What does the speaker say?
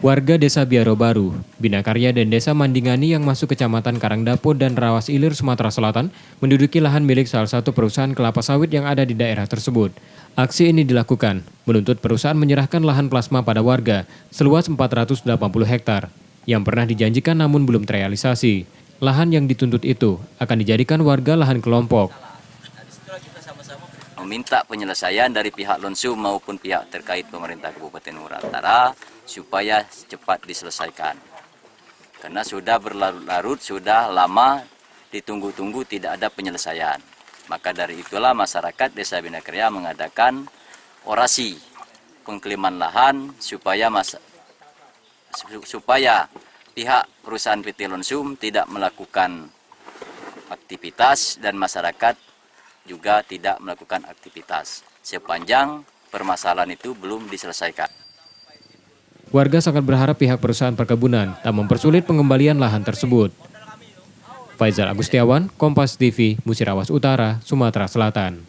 Warga Desa Biaro Baru, Binakarya dan Desa Mandingani yang masuk Kecamatan Karangdapo dan Rawas Ilir, Sumatera Selatan, menduduki lahan milik salah satu perusahaan kelapa sawit yang ada di daerah tersebut. Aksi ini dilakukan menuntut perusahaan menyerahkan lahan plasma pada warga seluas 480 hektar yang pernah dijanjikan namun belum terrealisasi. Lahan yang dituntut itu akan dijadikan warga lahan kelompok. Meminta penyelesaian dari pihak Lonsum maupun pihak terkait pemerintah Kabupaten Muara Utara supaya cepat diselesaikan. Karena sudah berlarut-larut, sudah lama ditunggu-tunggu tidak ada penyelesaian. Maka dari itulah masyarakat Desa Binakarya mengadakan orasi pengklaman lahan supaya pihak perusahaan PT Lonsum tidak melakukan aktivitas dan masyarakat juga tidak melakukan aktivitas sepanjang permasalahan itu belum diselesaikan. Warga sangat berharap pihak perusahaan perkebunan tak mempersulit pengembalian lahan tersebut. Faizal Agustiawan, Kompas TV, Musirawas Utara, Sumatera Selatan.